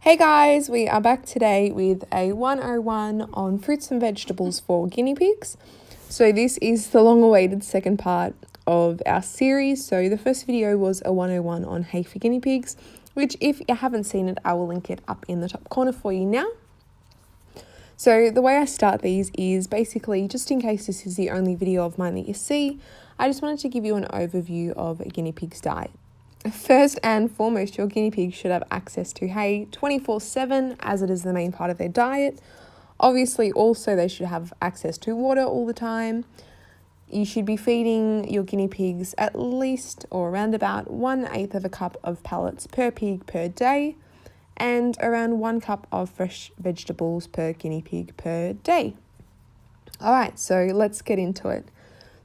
Hey guys, we are back today with a 101 on fruits and vegetables for guinea pigs. So this is the long-awaited second part of our series. So the first video was a 101 on hay for guinea pigs, which if you haven't seen it, I will link it up in the top corner for you now. So the way I start these is basically, just in case this is the only video of mine that you see, I just wanted to give you an overview of a guinea pig's diet. First and foremost, your guinea pig should have access to hay 24/7 as it is the main part of their diet. Obviously, also they should have access to water all the time. You should be feeding your guinea pigs at least or around about 1/8 of a cup of pellets per pig per day and around 1 cup of fresh vegetables per guinea pig per day. All right, so let's get into it.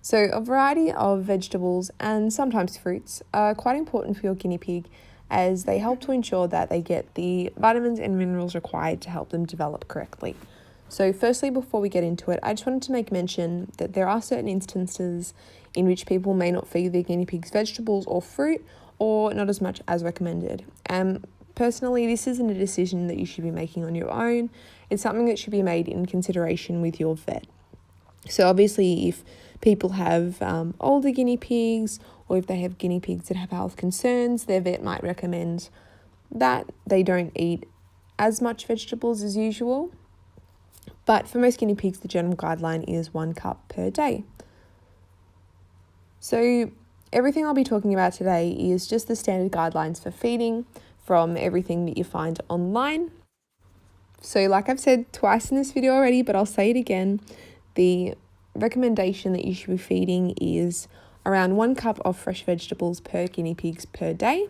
So a variety of vegetables and sometimes fruits are quite important for your guinea pig as they help to ensure that they get the vitamins and minerals required to help them develop correctly. So firstly, before we get into it, I just wanted to make mention that there are certain instances in which people may not feed their guinea pigs vegetables or fruit or not as much as recommended. Personally, this isn't a decision that you should be making on your own. It's something that should be made in consideration with your vet. So obviously, if people have older guinea pigs or if they have guinea pigs that have health concerns, their vet might recommend that they don't eat as much vegetables as usual. But for most guinea pigs, the general guideline is 1 cup per day. So everything I'll be talking about today is just the standard guidelines for feeding from everything that you find online. So like I've said twice in this video already, but I'll say it again, the recommendation that you should be feeding is around 1 cup of fresh vegetables per guinea pigs per day.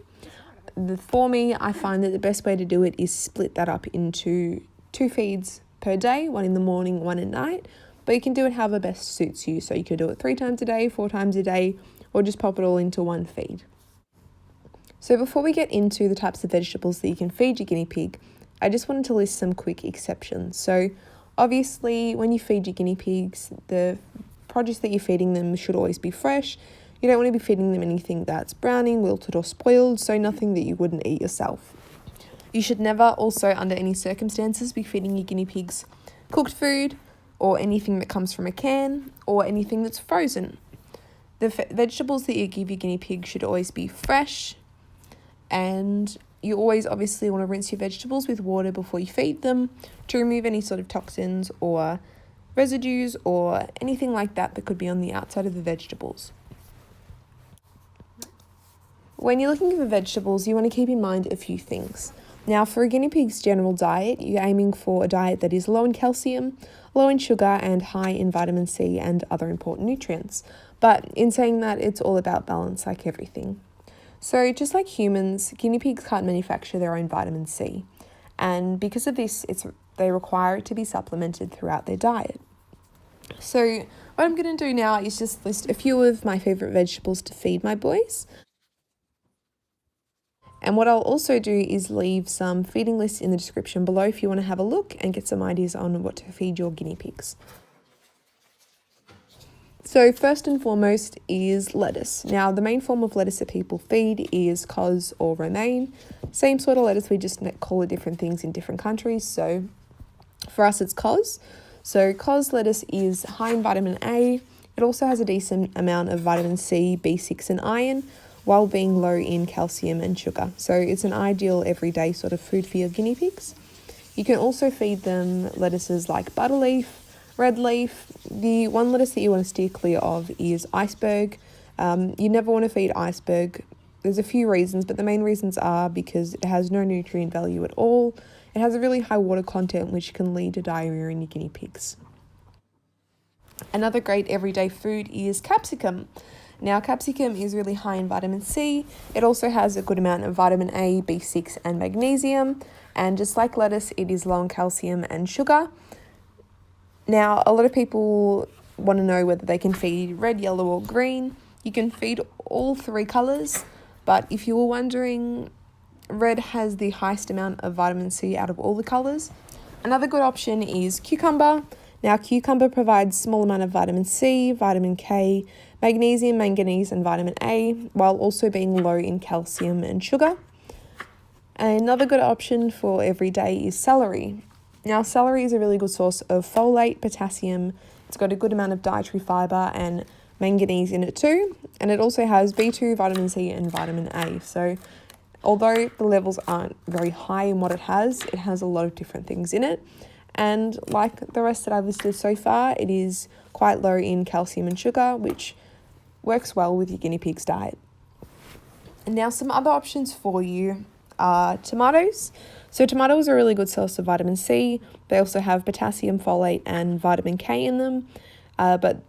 For me, I find that the best way to do it is split that up into 2 feeds per day, 1 in the morning, 1 at night, but you can do it however best suits you. So you could do it 3 times a day, 4 times a day, or just pop it all into 1 feed. So before we get into the types of vegetables that you can feed your guinea pig, I just wanted to list some quick exceptions. So obviously, when you feed your guinea pigs, the produce that you're feeding them should always be fresh. You don't want to be feeding them anything that's browning, wilted or spoiled, so nothing that you wouldn't eat yourself. You should never also, under any circumstances, be feeding your guinea pigs cooked food or anything that comes from a can or anything that's frozen. The vegetables that you give your guinea pig should always be fresh, and you always obviously want to rinse your vegetables with water before you feed them to remove any sort of toxins or residues or anything like that that could be on the outside of the vegetables. When you're looking for vegetables, you want to keep in mind a few things. Now, for a guinea pig's general diet, you're aiming for a diet that is low in calcium, low in sugar, and high in vitamin C and other important nutrients. But in saying that, it's all about balance like everything. So just like humans, guinea pigs can't manufacture their own vitamin C. And because of this, they require it to be supplemented throughout their diet. So what I'm going to do now is just list a few of my favourite vegetables to feed my boys. And what I'll also do is leave some feeding lists in the description below if you want to have a look and get some ideas on what to feed your guinea pigs. So first and foremost is lettuce. Now, the main form of lettuce that people feed is cos or romaine. Same sort of lettuce, we just call it different things in different countries. So for us, it's cos. So cos lettuce is high in vitamin A. It also has a decent amount of vitamin C, B6 and iron, while being low in calcium and sugar. So it's an ideal everyday sort of food for your guinea pigs. You can also feed them lettuces like butterleaf, red leaf. The one lettuce that you want to steer clear of is iceberg. You never want to feed iceberg. There's a few reasons, but the main reasons are because it has no nutrient value at all. It has a really high water content, which can lead to diarrhea in your guinea pigs. Another great everyday food is capsicum. Now, capsicum is really high in vitamin C. It also has a good amount of vitamin A, B6 and magnesium. And just like lettuce, it is low in calcium and sugar. Now, a lot of people want to know whether they can feed red, yellow or green. You can feed all 3 colours, but if you were wondering, red has the highest amount of vitamin C out of all the colours. Another good option is cucumber. Now, cucumber provides a small amount of vitamin C, vitamin K, magnesium, manganese and vitamin A, while also being low in calcium and sugar. Another good option for every day is celery. Now, celery is a really good source of folate, potassium. It's got a good amount of dietary fibre and manganese in it too. And it also has B2, vitamin C and vitamin A. So although the levels aren't very high in what it has a lot of different things in it. And like the rest that I've listed so far, it is quite low in calcium and sugar, which works well with your guinea pig's diet. And now some other options for you are tomatoes. So tomatoes are a really good source of vitamin C. They also have potassium, folate and vitamin K in them. But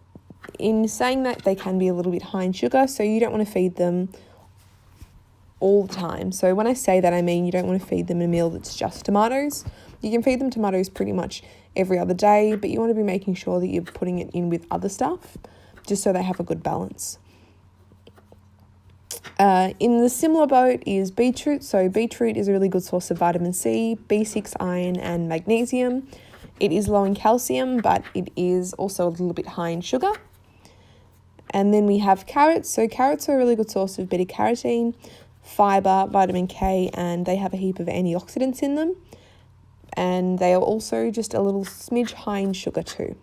in saying that, they can be a little bit high in sugar, so you don't want to feed them all the time. So when I say that, I mean you don't want to feed them a meal that's just tomatoes. You can feed them tomatoes pretty much every other day, but you want to be making sure that you're putting it in with other stuff, just so they have a good balance. In the similar boat is beetroot. So beetroot is a really good source of vitamin C, B6, iron and magnesium. It is low in calcium, but it is also a little bit high in sugar. And then we have carrots. So carrots are a really good source of beta carotene, fiber, vitamin K, and they have a heap of antioxidants in them. And they are also just a little smidge high in sugar too.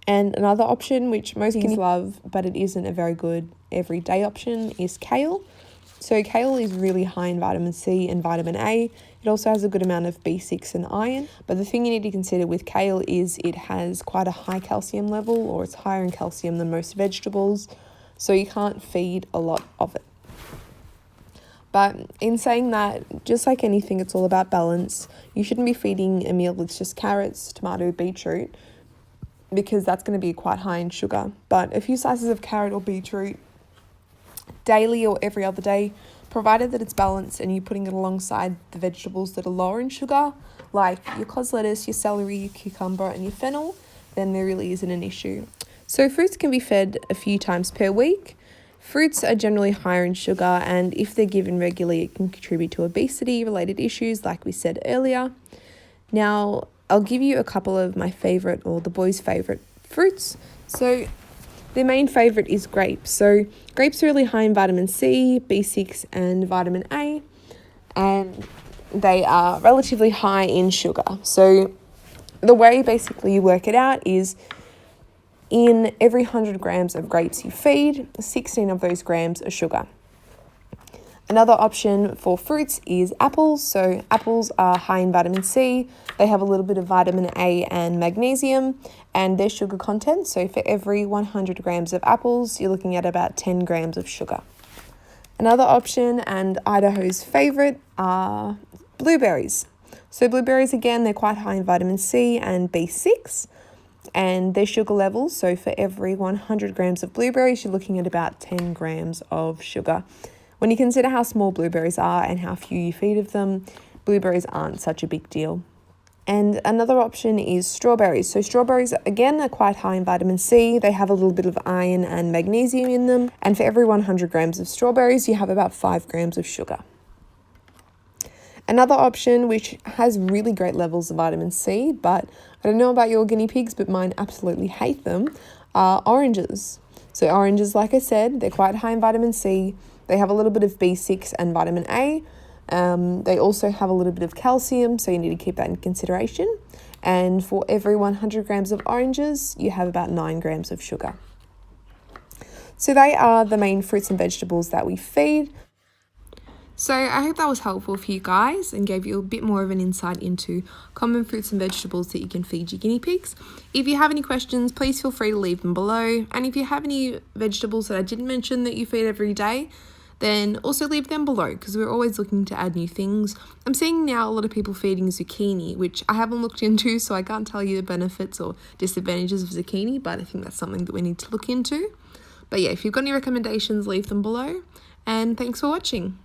And another option, which most guineas love, but it isn't a very good everyday option, is kale. So kale is really high in vitamin C and vitamin A. It also has a good amount of B6 and iron. But the thing you need to consider with kale is it has quite a high calcium level, or it's higher in calcium than most vegetables. So you can't feed a lot of it. But in saying that, just like anything, it's all about balance. You shouldn't be feeding a meal that's just carrots, tomato, beetroot, because that's going to be quite high in sugar. But a few slices of carrot or beetroot daily or every other day, provided that it's balanced and you're putting it alongside the vegetables that are lower in sugar, like your cos lettuce, your celery, your cucumber and your fennel, then there really isn't an issue. So fruits can be fed a few times per week. Fruits are generally higher in sugar, and if they're given regularly, it can contribute to obesity-related issues, like we said earlier. Now, I'll give you a couple of my favourite, or the boys' favourite fruits. So their main favourite is grapes. So grapes are really high in vitamin C, B6 and vitamin A, and they are relatively high in sugar. So the way basically you work it out is in every 100 grams of grapes you feed, 16 of those grams are sugar. Another option for fruits is apples. So apples are high in vitamin C. They have a little bit of vitamin A and magnesium, and their sugar content. So for every 100 grams of apples, you're looking at about 10 grams of sugar. Another option, and Idaho's favorite, are blueberries. So blueberries, again, they're quite high in vitamin C and B6, and their sugar levels. So for every 100 grams of blueberries, you're looking at about 10 grams of sugar. When you consider how small blueberries are and how few you feed of them, blueberries aren't such a big deal. And another option is strawberries. So strawberries, again, are quite high in vitamin C. They have a little bit of iron and magnesium in them. And for every 100 grams of strawberries, you have about 5 grams of sugar. Another option, which has really great levels of vitamin C, but I don't know about your guinea pigs, but mine absolutely hate them, are oranges. So oranges, like I said, they're quite high in vitamin C. They have a little bit of B6 and vitamin A. They also have a little bit of calcium, so you need to keep that in consideration. And for every 100 grams of oranges, you have about 9 grams of sugar. So they are the main fruits and vegetables that we feed. So I hope that was helpful for you guys and gave you a bit more of an insight into common fruits and vegetables that you can feed your guinea pigs. If you have any questions, please feel free to leave them below. And if you have any vegetables that I didn't mention that you feed every day, then also leave them below, because we're always looking to add new things. I'm seeing now a lot of people feeding zucchini, which I haven't looked into, so I can't tell you the benefits or disadvantages of zucchini, but I think that's something that we need to look into. But yeah, if you've got any recommendations, leave them below. And thanks for watching.